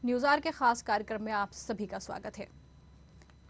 News our के खास कार्यक्रम में आप सभी का स्वागत है।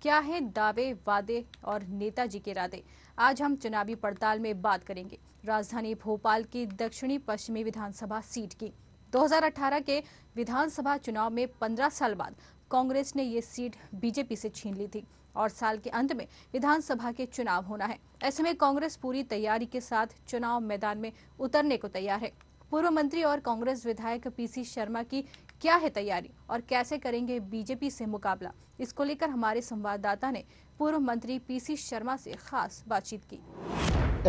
क्या है दावे, वादे और नेताजी के इरादे? आज हम चुनावी पड़ताल में बात करेंगे राजधानी भोपाल की दक्षिणी पश्चिमी विधानसभा सीट की। 2018 के विधानसभा चुनाव में 15 साल बाद कांग्रेस ने ये सीट बीजेपी से छीन ली थी और साल के अंत में विधानसभा के चुनाव होना है। ऐसे में कांग्रेस पूरी तैयारी के साथ चुनाव मैदान में उतरने को तैयार है। पूर्व मंत्री और कांग्रेस विधायक पीसी शर्मा की क्या है तैयारी और कैसे करेंगे बीजेपी से मुकाबला, इसको लेकर हमारे संवाददाता ने पूर्व मंत्री पीसी शर्मा से खास बातचीत की।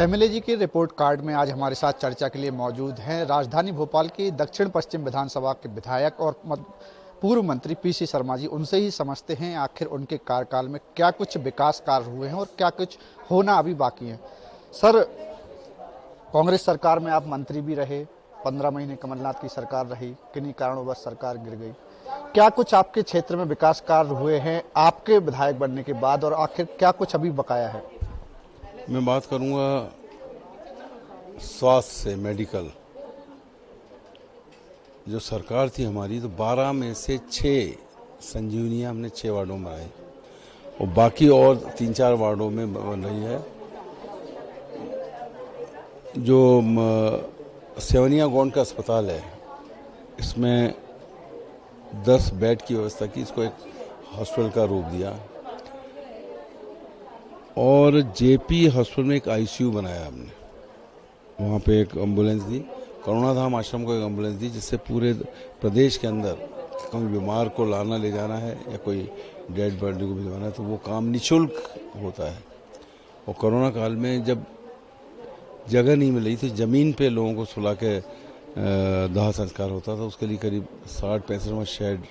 एमएलए जी के रिपोर्ट कार्ड में आज हमारे साथ चर्चा के लिए मौजूद हैं राजधानी भोपाल की दक्षिण पश्चिम विधानसभा के विधायक और पूर्व मंत्री पीसी शर्मा जी। उनसे ही समझते हैं आखिर उनके कार्यकाल में क्या कुछ विकास कार्य हुए हैं और क्या कुछ होना अभी बाकी है। सर, कांग्रेस सरकार में आप मंत्री भी रहे, 15 महीने कमलनाथ की सरकार रही, किन्हीं कारणों सरकार गिर गई। क्या कुछ आपके क्षेत्र में विकास कार्य हुए हैं आपके विधायक बनने के बाद और आखिर क्या कुछ अभी बकाया है? मैं बात करूंगा स्वास्थ्य से, मेडिकल। जो सरकार थी हमारी तो 12 में से 6 संजीवनियां हमने 6 वार्डों में बनाई और बाकी और 3-4 वार्डों में बन रही है। जो सेवनिया गौंड का अस्पताल है, इसमें 10 बेड की व्यवस्था की, इसको एक हॉस्पिटल का रूप दिया और जेपी हॉस्पिटल में एक आईसीयू बनाया हमने। वहाँ पे एक एम्बुलेंस दी, करुणाधाम आश्रम को एक एम्बुलेंस दी, जिससे पूरे प्रदेश के अंदर कोई बीमार को लाना ले जाना है या कोई डेड बॉडी को भिजवाना है तो वो काम निःशुल्क होता है। और कोरोना काल में जब जगह नहीं मिल रही थी, ज़मीन पे लोगों को सुला के दाह संस्कार होता था, उसके लिए करीब 60-65 शेड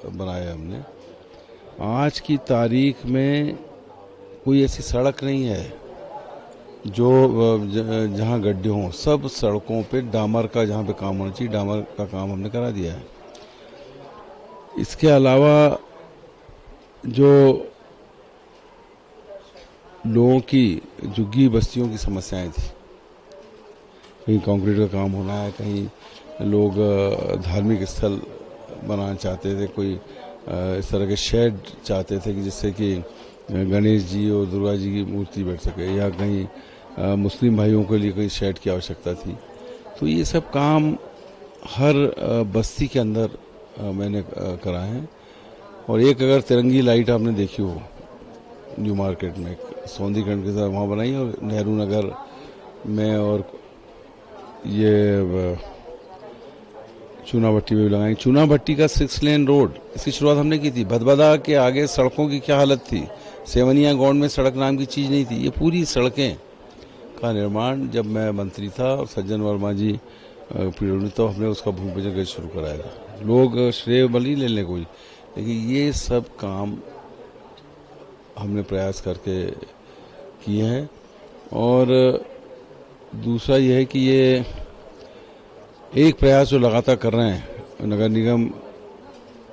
बनाए हमने। आज की तारीख में कोई ऐसी सड़क नहीं है जो जहाँ गड्ढे हों। सब सड़कों पे डामर का, जहाँ पे काम होना चाहिए डामर का काम हमने करा दिया है। इसके अलावा जो लोगों की झुग्गी बस्तियों की समस्याएं थी, कहीं कंक्रीट का काम होना है, कहीं लोग धार्मिक स्थल बनाना चाहते थे, कोई इस तरह के शेड चाहते थे कि जिससे कि गणेश जी और दुर्गा जी की मूर्ति बैठ सके, या कहीं मुस्लिम भाइयों के लिए कोई शेड की आवश्यकता थी। तो ये सब काम हर बस्ती के अंदर मैंने कराए हैं। और एक अगर तिरंगी लाइट आपने देखी हो न्यू मार्केट में, सौंदीखंड के साथ वहाँ बनाई, और नेहरू नगर में और ये चूनाभट्टी में भी लगाई। चूनाभट्टी का 6 लेन रोड, इसकी शुरुआत हमने की थी। भदभदा के आगे सड़कों की क्या हालत थी, सेवनिया गौंड में सड़क नाम की चीज़ नहीं थी। ये पूरी सड़कें का निर्माण जब मैं मंत्री था और सज्जन वर्मा जी पीडब्ल्यू, तो हमने उसका भूमि पूजन शुरू कराया था। लोग श्रेय भले ही ले लें कोई, लेकिन ये सब काम हमने प्रयास करके किए हैं। और दूसरा यह है कि ये एक प्रयास जो लगातार कर रहे हैं नगर निगम,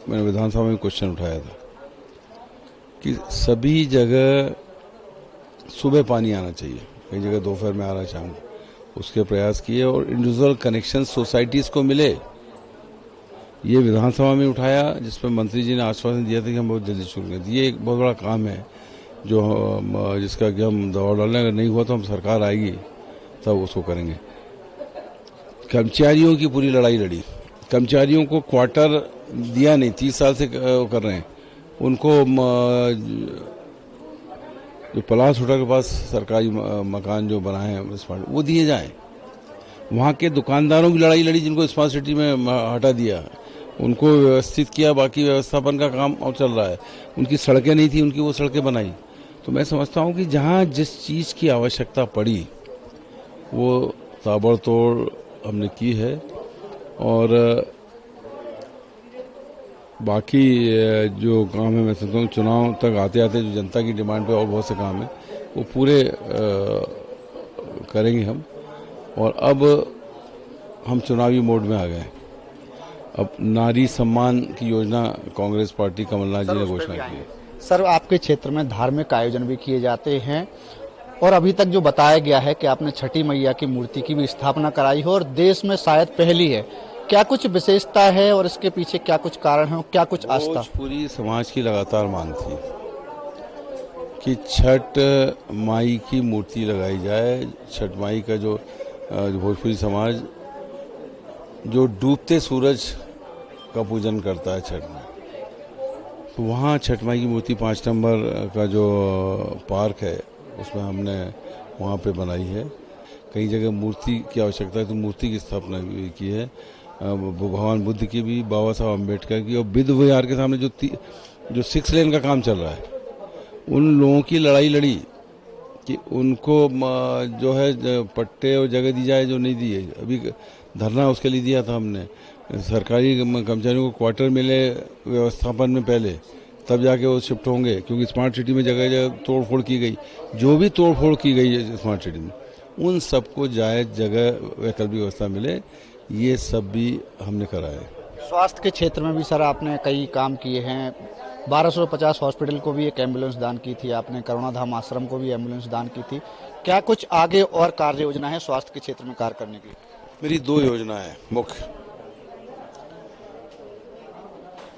मैंने विधानसभा में क्वेश्चन उठाया था कि सभी जगह सुबह पानी आना चाहिए, कई जगह दोपहर में आ रहा, शाम को, उसके प्रयास किए। और इंडिविजुअल कनेक्शन सोसाइटीज़ को मिले, ये विधानसभा में उठाया, जिसमें मंत्री जी ने आश्वासन दिया था कि हम बहुत जल्दी शुरू करें। ये एक बहुत बड़ा काम है जो जिसका कि हम दबाव डालें, अगर नहीं हुआ तो हम सरकार आएगी तब उसको करेंगे। कर्मचारियों की पूरी लड़ाई लड़ी, कर्मचारियों को क्वार्टर दिया नहीं, 30 साल से कर रहे हैं। उनको जो पलास होटल के पास सरकारी मकान जो बनाए हैं स्मार्ट, वो दिए जाएं। वहाँ के दुकानदारों की लड़ाई लड़ी जिनको स्मार्ट सिटी में हटा दिया, उनको व्यवस्थित किया, बाकी व्यवस्थापन का काम और चल रहा है। उनकी सड़कें नहीं थी, उनकी वो सड़कें बनाई। तो मैं समझता हूँ कि जहाँ जिस चीज़ की आवश्यकता पड़ी वो ताबड़तोड़ हमने की है। और बाकी जो काम है, मैं समझता हूँ चुनाव तक आते आते जो जनता की डिमांड पे और बहुत से काम है वो पूरे करेंगे हम। और अब हम चुनावी मोड में आ गए। अब नारी सम्मान की योजना कांग्रेस पार्टी कमलनाथ जी ने घोषणा की है। सर, आपके क्षेत्र में धार्मिक आयोजन भी किए जाते हैं और अभी तक जो बताया गया है कि आपने छठी मैया की मूर्ति की भी स्थापना कराई है और देश में शायद पहली है क्या कुछ विशेषता है और इसके पीछे क्या कुछ कारण है और क्या कुछ आस्था? पूरी समाज की लगातार मांग थी कि छठ माई की मूर्ति लगाई जाए। छठ माई का जो भोजपुरी समाज जो डूबते सूरज का पूजन करता है छठ में, तो वहाँ छठ माई की मूर्ति 5 नंबर का जो पार्क है उसमें हमने वहाँ पे बनाई है। कई जगह मूर्ति की आवश्यकता है तो मूर्ति की स्थापना भी की है, भगवान बुद्ध की भी, बाबा साहब अम्बेडकर की, और विद्य विहार के सामने जो 6 लेन का काम चल रहा है, उन लोगों की लड़ाई लड़ी कि उनको जो है पट्टे और जगह दी जाए जो नहीं दी है। अभी धरना उसके लिए दिया था हमने, सरकारी कर्मचारियों को क्वार्टर मिले व्यवस्थापन में पहले, तब जाके वो शिफ्ट होंगे, क्योंकि स्मार्ट सिटी में जगह जगह तोड़फोड़ की गई। जो भी तोड़फोड़ की गई है स्मार्ट सिटी में, उन सबको जायज जगह वैकल्पिक व्यवस्था मिले, ये सब भी हमने करा है। स्वास्थ्य के क्षेत्र में भी सर आपने कई काम किए हैं। 1250 हॉस्पिटल को भी एक एम्बुलेंस दान की थी आपने, करुणाधाम आश्रम को भी एम्बुलेंस दान की थी। क्या कुछ आगे और कार्य योजना है स्वास्थ्य के क्षेत्र में कार्य करने की? मेरी 2 योजना है मुख्य।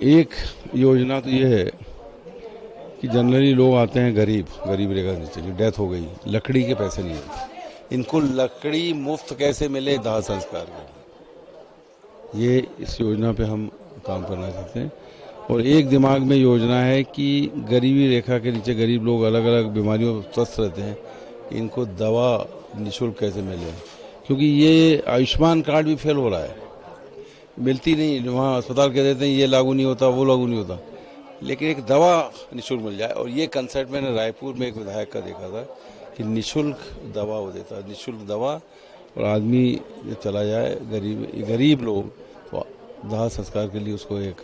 एक योजना तो ये है कि जनरली लोग आते हैं गरीब रेखा नीचे की, डेथ हो गई, लकड़ी के पैसे नहीं होते, इनको लकड़ी मुफ्त कैसे मिले दाह संस्कार के, ये इस योजना पे हम काम करना चाहते हैं। और एक दिमाग में योजना है कि गरीबी रेखा के नीचे गरीब लोग अलग अलग बीमारियों स्वस्थ रहते हैं, इनको दवा निःशुल्क कैसे मिले, क्योंकि ये आयुष्मान कार्ड भी फेल हो रहा है, मिलती नहीं। वहाँ अस्पताल कह देते हैं ये लागू नहीं होता, वो लागू नहीं होता, लेकिन एक दवा निःशुल्क मिल जाए। और ये कंसेप्ट मैंने रायपुर में एक विधायक का देखा था कि निःशुल्क दवा वो देता है, निःशुल्क दवा, और आदमी चला जाए गरीब लोग, तो दाह संस्कार के लिए उसको एक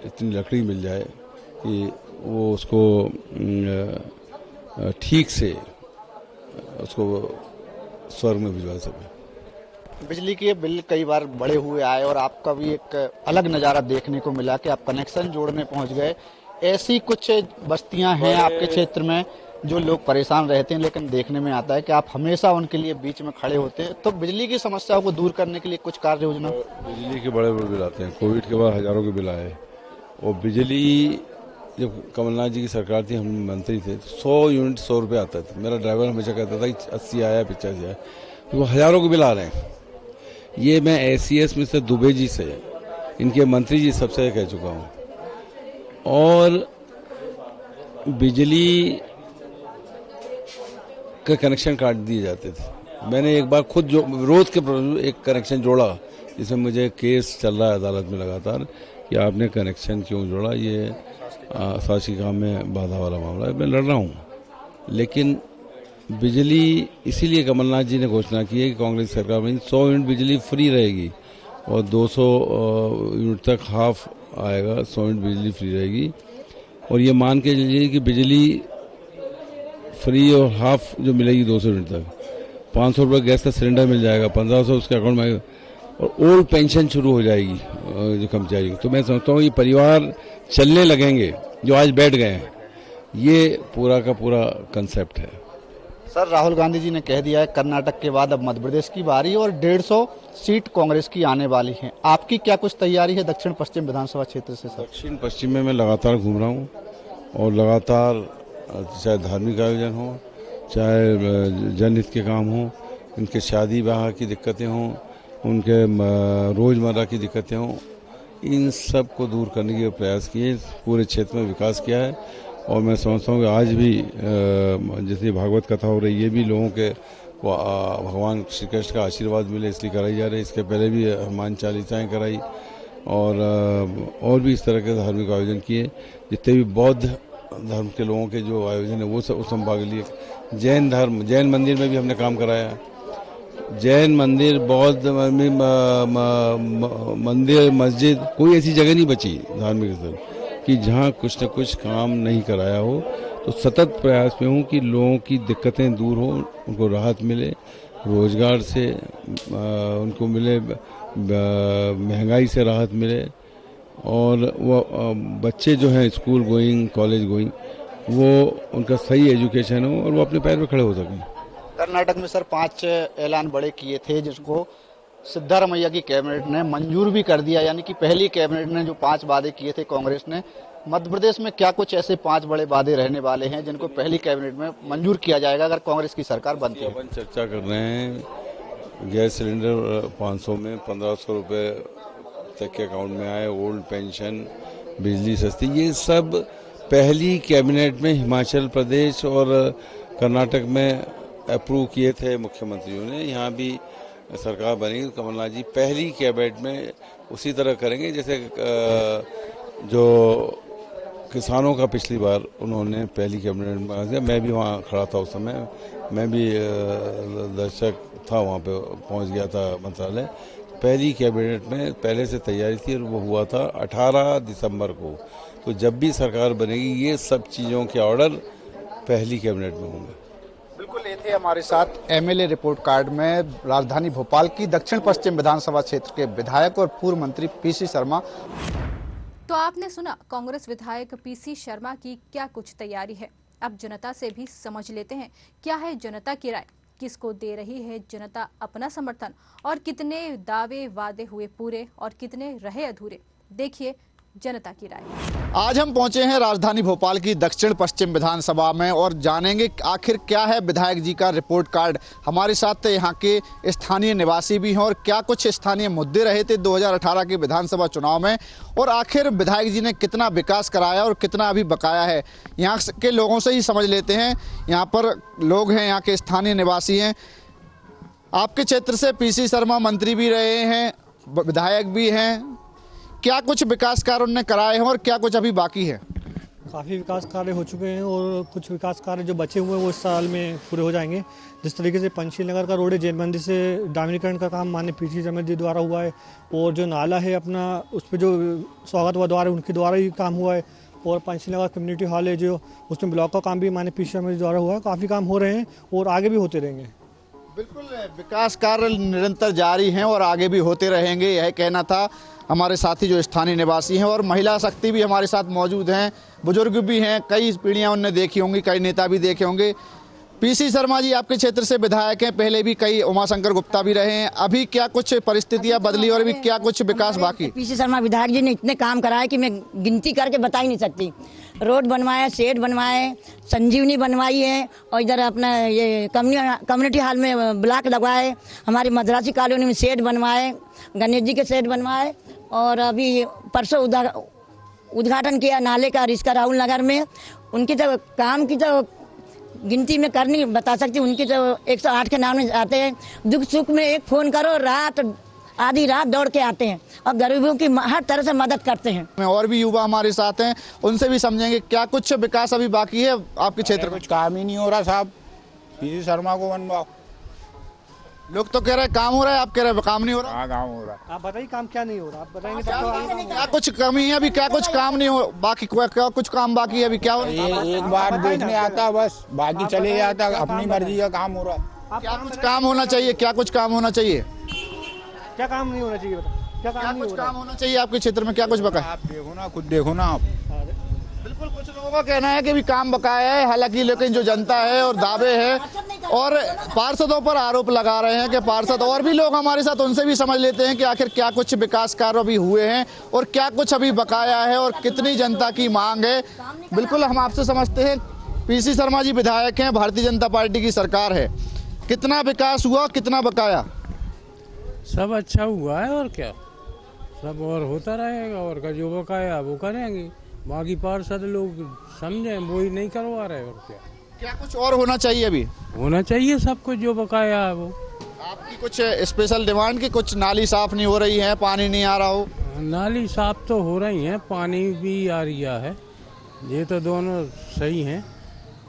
इतनी लकड़ी मिल जाए कि वो उसको ठीक से उसको स्वर्ग में भिजवा सके। बिजली के बिल कई बार बढ़े हुए आए और आपका भी एक अलग नज़ारा देखने को मिला कि आप कनेक्शन जोड़ने पहुंच गए। ऐसी कुछ बस्तियां हैं आपके क्षेत्र में जो लोग परेशान रहते हैं, लेकिन देखने में आता है कि आप हमेशा उनके लिए बीच में खड़े होते हैं। तो बिजली की समस्याओं को दूर करने के लिए कुछ कार्य योजना? बिजली के बड़े बिल आते हैं, कोविड के बाद हजारों के बिल आए। और बिजली जब कमलनाथ जी की सरकार थी, हम मंत्री थे, 100 यूनिट 100 रुपये आता था। मेरा ड्राइवर हमेशा कहता था कि 80 आया 85 आया, तो वो हजारों के बिल आ रहे हैं। ये मैं ACS में से दुबे जी से, इनके मंत्री जी सबसे कह चुका हूँ। और बिजली का कनेक्शन काट दिए जाते थे। मैंने एक बार खुद जो विरोध के एक कनेक्शन जोड़ा, जिसमें मुझे केस चल रहा है अदालत में लगातार कि आपने कनेक्शन क्यों जोड़ा, ये शासकीय काम में बाधा वाला मामला है, मैं लड़ रहा हूँ। लेकिन बिजली इसीलिए कमलनाथ जी ने घोषणा की है कि कांग्रेस सरकार में 100 यूनिट बिजली फ्री रहेगी और 200 यूनिट तक हाफ आएगा, 100 यूनिट बिजली फ्री रहेगी। और ये मान के चलिए कि बिजली फ्री और हाफ जो मिलेगी 200 यूनिट तक, 500 रुपये गैस का सिलेंडर मिल जाएगा, 1500 उसके अकाउंट में आएगा, और ओल्ड पेंशन शुरू हो जाएगी जो कर्मचारी। तो मैं समझता हूँ ये परिवार चलने लगेंगे जो आज बैठ गए हैं। ये पूरा का पूरा कंसेप्ट है। सर, राहुल गांधी जी ने कह दिया है कर्नाटक के बाद अब मध्य प्रदेश की बारी और 150 सीट कांग्रेस की आने वाली है। आपकी क्या कुछ तैयारी है दक्षिण पश्चिम विधानसभा क्षेत्र से? सर, दक्षिण पश्चिम में मैं लगातार घूम रहा हूँ और लगातार, चाहे धार्मिक आयोजन हो, चाहे जनहित के काम हो, उनके शादी ब्याह की दिक्कतें हों, उनके रोज़मर्रा की दिक्कतें हों, इन सब को दूर करने के प्रयास किए, पूरे क्षेत्र में विकास किया है। और मैं समझता हूँ कि आज भी जैसे भागवत कथा हो रही है, ये भी लोगों के भगवान श्री कृष्ण का आशीर्वाद मिले इसलिए कराई जा रही है। इसके पहले भी हनुमान चालीसाएँ कराई और भी इस तरह के धार्मिक आयोजन किए। जितने भी बौद्ध धर्म के लोगों के जो आयोजन है वो सब उस भाग लिए। जैन मंदिर में भी हमने काम कराया। जैन मंदिर, बौद्ध मंदिर, मस्जिद, कोई ऐसी जगह नहीं बची धार्मिक स्थल कि जहाँ कुछ न कुछ काम नहीं कराया हो। तो सतत प्रयास में हूँ कि लोगों की दिक्कतें दूर हो, उनको राहत मिले, रोजगार से उनको मिले, महंगाई से राहत मिले, और वो बच्चे जो हैं स्कूल गोइंग, कॉलेज गोइंग, वो उनका सही एजुकेशन हो और वो अपने पैर पे खड़े हो सकें। कर्नाटक में सर 5 ऐलान बड़े किए थे जिसको सिद्धारमैया की कैबिनेट ने मंजूर भी कर दिया, यानी कि पहली कैबिनेट ने जो 5 वादे किए थे कांग्रेस ने, मध्य प्रदेश में क्या कुछ ऐसे 5 बड़े वादे रहने वाले हैं जिनको पहली कैबिनेट में मंजूर किया जाएगा अगर कांग्रेस की सरकार बनती है? अपन चर्चा कर रहे हैं गैस सिलेंडर 500 में 1500 रुपये तक के अकाउंट में आए, ओल्ड पेंशन, बिजली सस्ती, ये सब पहली कैबिनेट में हिमाचल प्रदेश और कर्नाटक में अप्रूव किए थे मुख्यमंत्रियों ने। यहाँ भी सरकार बनेगी तो कमलनाथ जी पहली कैबिनेट में उसी तरह करेंगे जैसे जो किसानों का पिछली बार उन्होंने पहली कैबिनेट में किया। मैं भी वहाँ खड़ा था उस समय, मैं भी दर्शक था, वहाँ पे पहुँच गया था मंत्रालय। पहली कैबिनेट में पहले से तैयारी थी और वो हुआ था 18 दिसंबर को। तो जब भी सरकार बनेगी ये सब चीज़ों के ऑर्डर पहली कैबिनेट में होंगे। बिल्कुल, ये थे हमारे साथ एमएलए रिपोर्ट कार्ड में राजधानी भोपाल की दक्षिण पश्चिम विधानसभा क्षेत्र के विधायक और पूर्व मंत्री पीसी शर्मा। तो आपने सुना कांग्रेस विधायक पीसी शर्मा की क्या कुछ तैयारी है। अब जनता से भी समझ लेते हैं क्या है जनता की राय, किसको दे रही है जनता अपना समर्थन और कितने दावे वादे हुए पूरे और कितने रहे अधूरे। देखिए जनता की राय। आज हम पहुंचे हैं राजधानी भोपाल की दक्षिण पश्चिम विधानसभा में और जानेंगे आखिर क्या है विधायक जी का रिपोर्ट कार्ड। हमारे साथ यहाँ के स्थानीय निवासी भी हैं और क्या कुछ स्थानीय मुद्दे रहे थे 2018 के विधानसभा चुनाव में और आखिर विधायक जी ने कितना विकास कराया और कितना अभी बकाया है, यहाँ के लोगों से ही समझ लेते हैं। यहाँ पर लोग हैं, यहाँ के स्थानीय निवासी हैं। आपके क्षेत्र से पीसी शर्मा मंत्री भी रहे हैं, विधायक भी हैं, क्या कुछ विकास कार्य उन्होंने कराए हैं और क्या कुछ अभी बाकी है? काफ़ी विकास कार्य हो चुके हैं और कुछ विकास कार्य जो बचे हुए हैं वो इस साल में पूरे हो जाएंगे। जिस तरीके से पंचशील नगर का रोड है, जेल मंदिर से डामरीकरण का काम माननीय पीसी शर्मा जी द्वारा हुआ है और जो नाला है अपना उस पर जो स्वागत व द्वार है उनके द्वारा ही काम हुआ है और पंचशील नगर कम्युनिटी हॉल है जो उसमें ब्लॉक का काम भी माननीय पीसी शर्मा जी द्वारा हुआ है। काफ़ी काम हो रहे हैं और आगे भी होते रहेंगे। बिल्कुल, विकास कार्य निरंतर जारी हैं और आगे भी होते रहेंगे, यह कहना था हमारे साथी जो स्थानीय निवासी हैं। और महिला शक्ति भी हमारे साथ मौजूद हैं, बुजुर्ग भी हैं, कई पीढ़ियां उनने देखी होंगी, कई नेता भी देखे होंगे। पीसी शर्मा जी आपके क्षेत्र से विधायक हैं, पहले भी कई उमाशंकर गुप्ता भी रहे हैं, अभी क्या कुछ परिस्थितियां बदली और अभी क्या कुछ विकास बाकी? पीसी शर्मा विधायक जी ने इतने काम कराए कि मैं गिनती करके बता ही नहीं सकती। रोड बनवाए, शेड बनवाए, संजीवनी बनवाई है और इधर अपना ये कम्युनिटी हॉल में ब्लॉक लगवाए, हमारी मद्रासी कॉलोनी में शेड बनवाए, गणेश जी के शेड बनवाए और अभी परसों उद्घाटन किया नाले का रिश्का राहुल नगर में। उनकी तो काम की तो गिनती में कर नहीं बता सकती, उनकी तो 108 के नाम में आते हैं। दुख सुख में एक फ़ोन करो, रात आधी रात दौड़ के आते हैं और गरीबों की हर तरह से मदद करते हैं। और भी युवा हमारे साथ हैं, उनसे भी समझेंगे क्या कुछ विकास अभी बाकी है आपके क्षेत्र में? कुछ काम ही नहीं हो रहा साहब, पीसी शर्मा को बनवाओ। लोग तो कह रहे हैं काम हो रहा है, आप कह रहे हैं काम नहीं हो रहा। हाँ, काम हो रहा है। आप बताइए काम क्या नहीं हो रहा, आप बताएंगे क्या कुछ कमी है अभी, क्या कुछ काम नहीं हो बाकी, क्या कुछ काम बाकी है अभी? क्या हो ये एक बार देखने आता बस, बाकी चले जाता, अपनी मर्जी का काम हो रहा है। क्या कुछ काम होना चाहिए, क्या कुछ काम होना चाहिए? क्या काम नहीं होना चाहिए, क्या काम नहीं कुछ हो रहा? काम होना चाहिए आपके क्षेत्र में, क्या कुछ बका? आप देखो ना, खुद देखो ना आप। बिल्कुल, कुछ लोगों का कहना है कि भी काम बकाया है, हालांकि लेकिन जो जनता है और दावे हैं और पार्षदों पर आरोप लगा रहे हैं कि पार्षद और भी लोग हमारे साथ, उनसे भी समझ लेते हैं कि आखिर क्या कुछ विकास कार्य अभी हुए हैं और क्या कुछ अभी बकाया है और कितनी जनता की मांग है। बिल्कुल, हम आपसे समझते हैं, पीसी शर्मा जी विधायक हैं, भारतीय जनता पार्टी की सरकार है, कितना विकास हुआ, कितना बकाया? सब अच्छा हुआ है और क्या, सब और होता रहेगा और का जो बकाया वो करेंगे। बाकी पार्षद लोग समझे वो ही नहीं करवा रहे और क्या। क्या कुछ और होना चाहिए अभी? होना चाहिए सब कुछ जो बकाया है वो। आपकी कुछ स्पेशल डिमांड की, कुछ नाली साफ नहीं हो रही है, पानी नहीं आ रहा हो? नाली साफ तो हो रही है, पानी भी आ रहा है, ये तो दोनों सही हैं।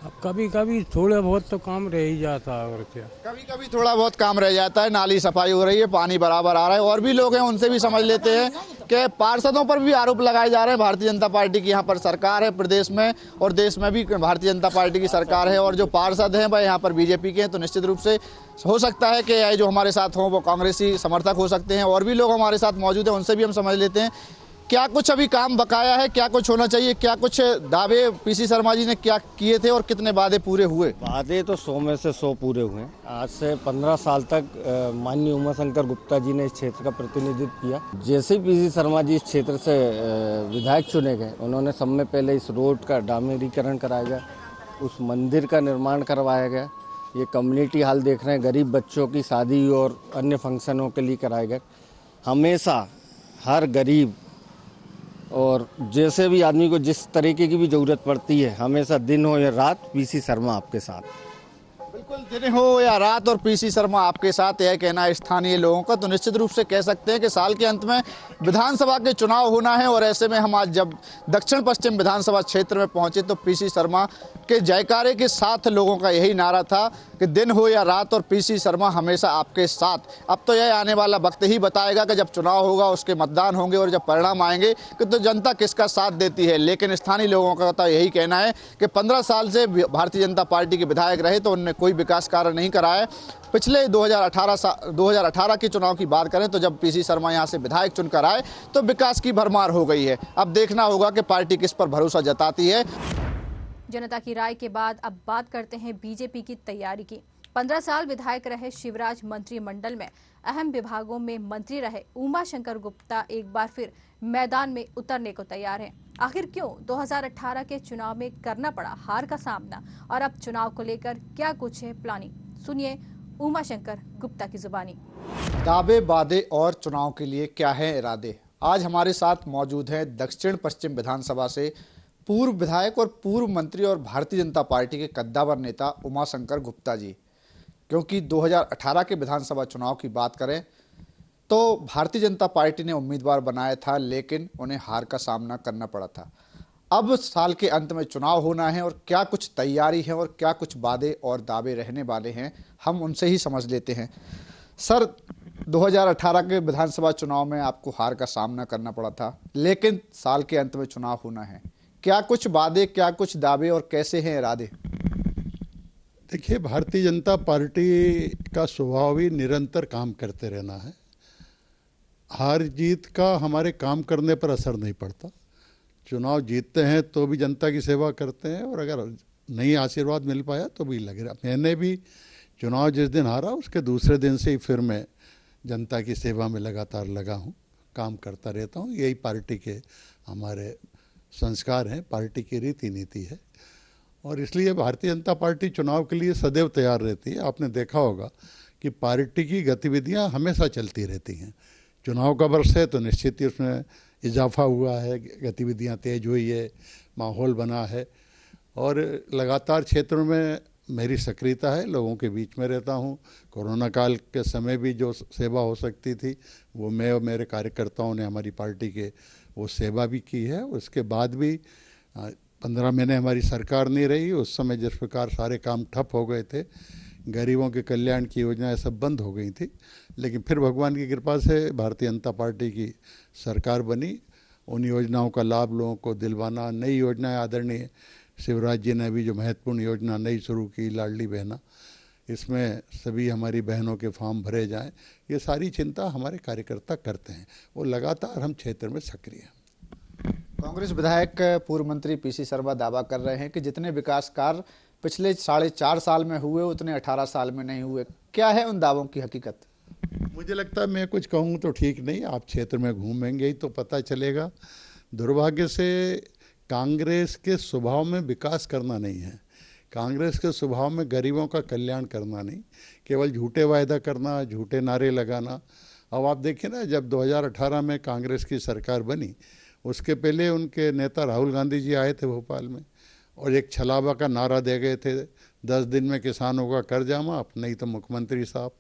अब कभी कभी थोड़ा बहुत तो काम रह ही जाता है और क्या। कभी कभी थोड़ा बहुत काम रह जाता है, नाली सफाई हो रही है, पानी बराबर आ रहा है। और भी लोग हैं, उनसे भी समझ लेते हैं कि पार्षदों पर भी आरोप लगाए जा रहे हैं। भारतीय जनता पार्टी की यहाँ पर सरकार है प्रदेश में और देश में भी भारतीय जनता पार्टी की सरकार है और जो पार्षद हैं वह यहाँ पर बीजेपी के हैं, तो निश्चित रूप से हो सकता है कि ये जो हमारे साथ हों वो कांग्रेसी समर्थक हो सकते हैं। और भी लोग हमारे साथ मौजूद हैं, उनसे भी हम समझ लेते हैं क्या कुछ अभी काम बकाया है, क्या कुछ होना चाहिए, क्या कुछ दावे पीसी शर्मा जी ने क्या किए थे और कितने वादे पूरे हुए? वादे तो 100 में से 100 पूरे हुए। आज से 15 साल तक माननीय उमाशंकर गुप्ता जी ने इस क्षेत्र का प्रतिनिधित्व किया। जैसे ही पीसी शर्मा जी इस क्षेत्र से विधायक चुने गए, उन्होंने सब में पहले इस रोड का डामरीकरण कराया गया, उस मंदिर का निर्माण करवाया गया, ये कम्युनिटी हॉल देख रहे हैं, गरीब बच्चों की शादी और अन्य फंक्शनों के लिए कराए गए। हमेशा हर गरीब और जैसे भी आदमी को जिस तरीके की भी ज़रूरत पड़ती है, हमेशा दिन हो या रात पीसी शर्मा आपके साथ। बिल्कुल, दिन हो या रात और पीसी शर्मा आपके साथ, यह कहना है स्थानीय लोगों का। तो निश्चित रूप से कह सकते हैं कि साल के अंत में विधानसभा के चुनाव होना है और ऐसे में हम आज जब दक्षिण पश्चिम विधानसभा क्षेत्र में पहुंचे तो पीसी शर्मा के जयकारे के साथ लोगों का यही नारा था कि दिन हो या रात और पीसी शर्मा हमेशा आपके साथ। अब तो यह आने वाला वक्त ही बताएगा कि जब चुनाव होगा, उसके मतदान होंगे और जब परिणाम आएंगे कि तो जनता किसका साथ देती है। लेकिन स्थानीय लोगों का तो यही कहना है कि 15 साल से भारतीय जनता पार्टी के विधायक रहे तो उन्होंने कोई विकास कार्य नहीं कराया। पिछले 2018 के चुनाव की बात करें तो जब पीसी शर्मा यहां से विधायक चुनकर आए तो विकास की भरमार हो गई है। अब देखना होगा कि पार्टी किस पर भरोसा जताती है। जनता की राय के बाद अब बात करते हैं बीजेपी की तैयारी की। 15 साल विधायक रहे शिवराज मंत्रिमंडल में अहम विभागों में मंत्री रहे उमाशंकर गुप्ता एक बार फिर मैदान में उतरने को तैयार हैं। आखिर क्यों 2018 के चुनाव में करना पड़ा हार का सामना और अब चुनाव को लेकर क्या कुछ है प्लानिंग, सुनिए उमाशंकर गुप्ता की जुबानी। दावे, वादे और चुनाव के लिए क्या है इरादे। आज हमारे साथ मौजूद हैं दक्षिण पश्चिम विधानसभा से पूर्व विधायक और पूर्व मंत्री और भारतीय जनता पार्टी के कद्दावर नेता उमाशंकर गुप्ता जी। क्योंकि 2018 के विधानसभा चुनाव की बात करें तो भारतीय जनता पार्टी ने उम्मीदवार बनाया था, लेकिन उन्हें हार का सामना करना पड़ा था। अब साल के अंत में चुनाव होना है और क्या कुछ तैयारी है और क्या कुछ वादे और दावे रहने वाले हैं, हम उनसे ही समझ लेते हैं। सर, 2018 के विधानसभा चुनाव में आपको हार का सामना करना पड़ा था, लेकिन साल के अंत में चुनाव होना है। क्या कुछ वादे, क्या कुछ दावे और कैसे हैं इरादे? देखिए, भारतीय जनता पार्टी का स्वभाव ही निरंतर काम करते रहना है। हार जीत का हमारे काम करने पर असर नहीं पड़ता। चुनाव जीतते हैं तो भी जनता की सेवा करते हैं और अगर नहीं आशीर्वाद मिल पाया तो भी लग रहा। मैंने भी चुनाव जिस दिन हारा उसके दूसरे दिन से ही फिर मैं जनता की सेवा में लगातार लगा हूँ, काम करता रहता हूँ। यही पार्टी के हमारे संस्कार हैं, पार्टी की रीति नीति है और इसलिए भारतीय जनता पार्टी चुनाव के लिए सदैव तैयार रहती है। आपने देखा होगा कि पार्टी की गतिविधियां हमेशा चलती रहती हैं। चुनाव का वर्ष है तो निश्चित ही उसमें इजाफा हुआ है, गतिविधियां तेज हुई है, माहौल बना है और लगातार क्षेत्रों में मेरी सक्रियता है, लोगों के बीच में रहता हूं। कोरोना काल के समय भी जो सेवा हो सकती थी वो मैं और मेरे कार्यकर्ताओं ने हमारी पार्टी के वो सेवा भी की है। उसके बाद भी 15 महीने हमारी सरकार नहीं रही, उस समय जिस प्रकार सारे काम ठप हो गए थे, गरीबों के कल्याण की योजनाएं सब बंद हो गई थी, लेकिन फिर भगवान की कृपा से भारतीय जनता पार्टी की सरकार बनी। उन योजनाओं का लाभ लोगों को दिलवाना, नई योजनाएं आदरणीय शिवराज जी ने अभी जो महत्वपूर्ण योजना नई शुरू की, लाडली बहना, इसमें सभी हमारी बहनों के फॉर्म भरे जाएं, ये सारी चिंता हमारे कार्यकर्ता करते हैं। वो लगातार हम क्षेत्र में सक्रिय हैं। कांग्रेस विधायक पूर्व मंत्री पीसी शर्मा दावा कर रहे हैं कि जितने विकास कार्य पिछले 4.5 साल में हुए उतने 18 साल में नहीं हुए। क्या है उन दावों की हकीकत? मुझे लगता है मैं कुछ कहूँ तो ठीक नहीं, आप क्षेत्र में घूमेंगे ही तो पता चलेगा। दुर्भाग्य से कांग्रेस के स्वभाव में विकास करना नहीं है, कांग्रेस के स्वभाव में गरीबों का कल्याण करना नहीं, केवल झूठे वायदा करना, झूठे नारे लगाना। अब आप देखिए ना, जब 2018 में कांग्रेस की सरकार बनी उसके पहले उनके नेता राहुल गांधी जी आए थे भोपाल में और एक छलावा का नारा दे गए थे, 10 दिन में किसानों का कर्जा माफ, नहीं तो मुख्यमंत्री साहब।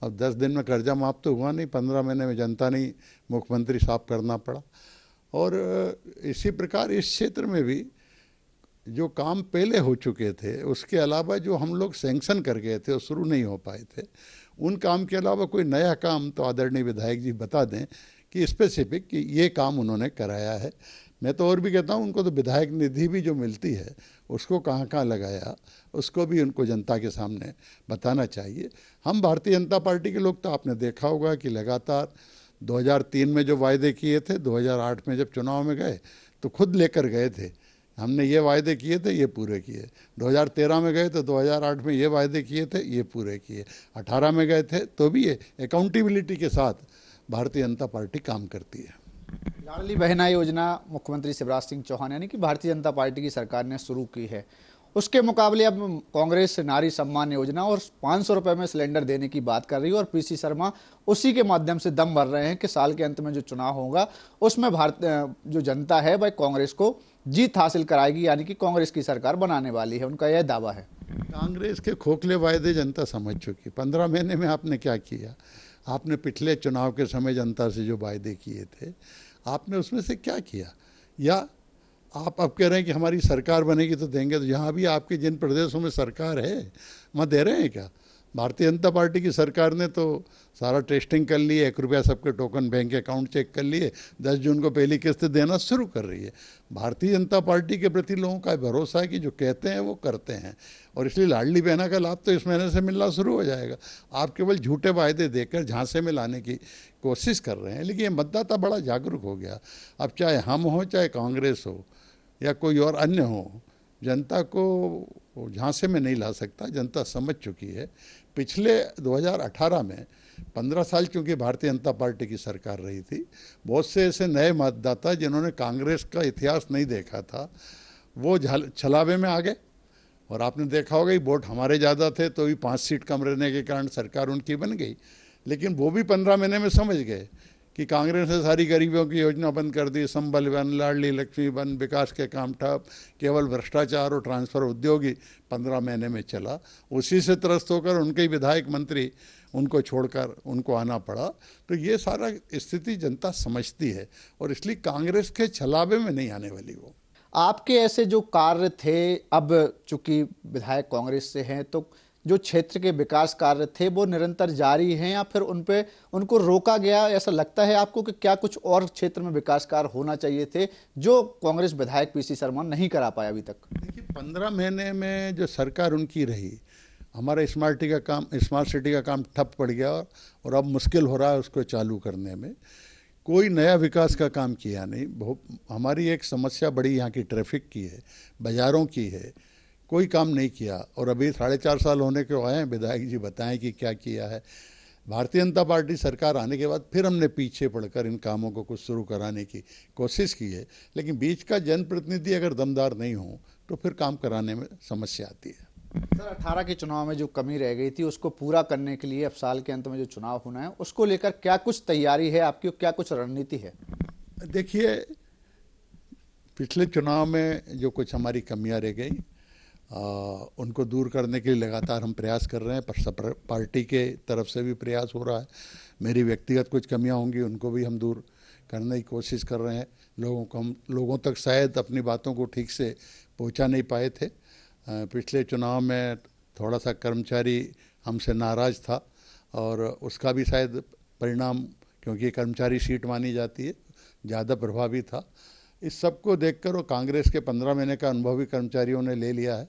अब 10 दिन में कर्जा माफ तो हुआ नहीं, 15 महीने में जनता नहीं मुख्यमंत्री साहब करना पड़ा। और इसी प्रकार इस क्षेत्र में भी जो काम पहले हो चुके थे उसके अलावा जो हम लोग सैंक्शन कर गए थे और शुरू नहीं हो पाए थे, उन काम के अलावा कोई नया काम तो आदरणीय विधायक जी बता दें कि स्पेसिफिक कि ये काम उन्होंने कराया है। मैं तो और भी कहता हूँ, उनको तो विधायक निधि भी जो मिलती है उसको कहाँ कहाँ लगाया, उसको भी उनको जनता के सामने बताना चाहिए। हम भारतीय जनता पार्टी के लोग तो आपने देखा होगा कि लगातार 2003 में जो वायदे किए थे, 2008 में जब चुनाव में गए तो खुद लेकर गए थे, हमने ये वायदे किए थे, ये पूरे किए। 2013 में गए तो 2008 में ये वायदे किए थे, ये पूरे किए। 18 में गए थे तो भी ये अकाउंटेबिलिटी के साथ भारतीय जनता पार्टी काम करती है। लाडली बहना योजना मुख्यमंत्री शिवराज सिंह चौहान यानी कि भारतीय जनता पार्टी की सरकार ने शुरू की है, उसके मुकाबले अब कांग्रेस नारी सम्मान योजना और 500 रुपए में सिलेंडर देने की बात कर रही है और पीसी शर्मा उसी के माध्यम से दम भर रहे हैं कि साल के अंत में जो चुनाव होगा उसमें जो जनता है वह कांग्रेस को जीत हासिल कराएगी, यानी कि कांग्रेस की सरकार बनाने वाली है, उनका यह दावा है। कांग्रेस के खोखले वायदे जनता समझ चुकी। 15 महीने में आपने क्या किया? आपने पिछले चुनाव के समय जनता से जो वायदे किए थे, आपने उसमें से क्या किया? या आप अब कह रहे हैं कि हमारी सरकार बनेगी तो देंगे, तो यहाँ भी आपके जिन प्रदेशों में सरकार है वहाँ दे रहे हैं क्या? भारतीय जनता पार्टी की सरकार ने तो सारा टेस्टिंग कर लिए, 1 रुपया सबके टोकन बैंक अकाउंट चेक कर लिए, 10 जून को पहली किस्त देना शुरू कर रही है। भारतीय जनता पार्टी के प्रति लोगों का भरोसा है कि जो कहते हैं वो करते हैं, और इसलिए लाडली बहना का लाभ तो इस महीने से मिलना शुरू हो जाएगा। आप केवल झूठे वायदे देकर झांसे में लाने की कोशिश कर रहे हैं, लेकिन ये मतदाता बड़ा जागरूक हो गया। अब चाहे हम हो, चाहे कांग्रेस हो या कोई और अन्य हो, जनता को झांसे में नहीं ला सकता। जनता समझ चुकी है। पिछले 2018 में 15 साल चूँकि भारतीय जनता पार्टी की सरकार रही थी, बहुत से ऐसे नए मतदाता जिन्होंने कांग्रेस का इतिहास नहीं देखा था वो छलावे में आ गए, और आपने देखा होगा कि वोट हमारे ज़्यादा थे तो भी 5 सीट कम रहने के कारण सरकार उनकी बन गई। लेकिन वो भी 15 महीने में समझ गए कि कांग्रेस ने सारी गरीबों की योजना बंद कर दी, संबल वन, लाडली लक्ष्मी वन, विकास के काम ठप, केवल भ्रष्टाचार और ट्रांसफर उद्योग ही 15 महीने में चला। उसी से त्रस्त होकर उनके विधायक मंत्री उनको छोड़कर उनको आना पड़ा। तो ये सारा स्थिति जनता समझती है, और इसलिए कांग्रेस के छलावे में नहीं आने वाली वो। आपके ऐसे जो कार्य थे, अब चूंकि विधायक कांग्रेस से हैं तो जो क्षेत्र के विकास कार्य थे वो निरंतर जारी हैं, या फिर उनको रोका गया, ऐसा लगता है आपको कि क्या कुछ और क्षेत्र में विकास कार्य होना चाहिए थे जो कांग्रेस विधायक पीसी शर्मा नहीं करा पाया अभी तक? देखिए, 15 महीने में जो सरकार उनकी रही, हमारा स्मार्ट सिटी का काम ठप पड़ गया, और अब मुश्किल हो रहा है उसको चालू करने में। कोई नया विकास का काम किया नहीं। हमारी एक समस्या बड़ी यहाँ की ट्रैफिक की है, बाज़ारों की है, कोई काम नहीं किया। और अभी 4.5 साल होने को आए हैं, विधायक जी बताएं कि क्या किया है। भारतीय जनता पार्टी सरकार आने के बाद फिर हमने पीछे पड़कर इन कामों को कुछ शुरू कराने की कोशिश की है, लेकिन बीच का जनप्रतिनिधि अगर दमदार नहीं हो तो फिर काम कराने में समस्या आती है। सर, 18 के चुनाव में जो कमी रह गई थी उसको पूरा करने के लिए अब साल के अंत में जो चुनाव होना है उसको लेकर क्या कुछ तैयारी है आपकी, क्या कुछ रणनीति है? देखिए, पिछले चुनाव में जो कुछ हमारी कमियां रह गई उनको दूर करने के लिए लगातार हम प्रयास कर रहे हैं, पर पार्टी के तरफ से भी प्रयास हो रहा है। मेरी व्यक्तिगत कुछ कमियां होंगी, उनको भी हम दूर करने की कोशिश कर रहे हैं। लोगों तक शायद अपनी बातों को ठीक से पहुंचा नहीं पाए थे। पिछले चुनाव में थोड़ा सा कर्मचारी हमसे नाराज़ था, और उसका भी शायद परिणाम, क्योंकि कर्मचारी सीट मानी जाती है, ज़्यादा प्रभावी था। इस सब को देखकर और कांग्रेस के 15 महीने का अनुभव भी कर्मचारियों ने ले लिया है।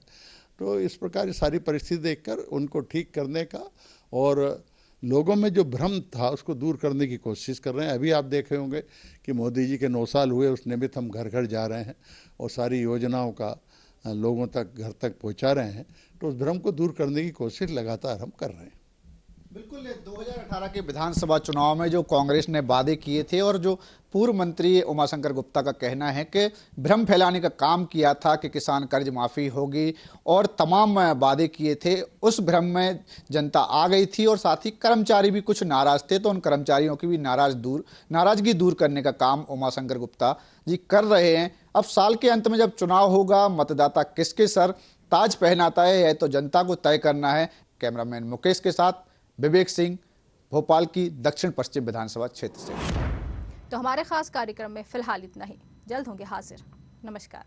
तो इस प्रकार सारी परिस्थिति देखकर उनको ठीक करने का और लोगों में जो भ्रम था उसको दूर करने की कोशिश कर रहे हैं। अभी आप देखे होंगे कि मोदी जी के 9 साल हुए, उस निमित्त हम घर घर जा रहे हैं और सारी योजनाओं का लोगों तक, घर तक पहुंचा रहे हैं। तो उस भ्रम को दूर करने की कोशिश लगातार हम कर रहे हैं। बिल्कुल, 2018 के विधानसभा चुनाव में जो कांग्रेस ने वादे किए थे और जो पूर्व मंत्री उमाशंकर गुप्ता का कहना है कि भ्रम फैलाने का काम किया था कि किसान कर्ज माफी होगी और तमाम वादे किए थे, उस भ्रम में जनता आ गई थी और साथ ही कर्मचारी भी कुछ नाराज थे, तो उन कर्मचारियों की भी नाराजगी दूर करने का काम उमाशंकर गुप्ता जी कर रहे हैं। अब साल के अंत में जब चुनाव होगा, मतदाता किसके सर ताज पहनाता है यह तो जनता को तय करना है। कैमरामैन मुकेश के साथ विवेक सिंह, भोपाल की दक्षिण पश्चिम विधानसभा क्षेत्र से। तो हमारे खास कार्यक्रम में फिलहाल इतना ही। जल्द होंगे हाजिर। नमस्कार।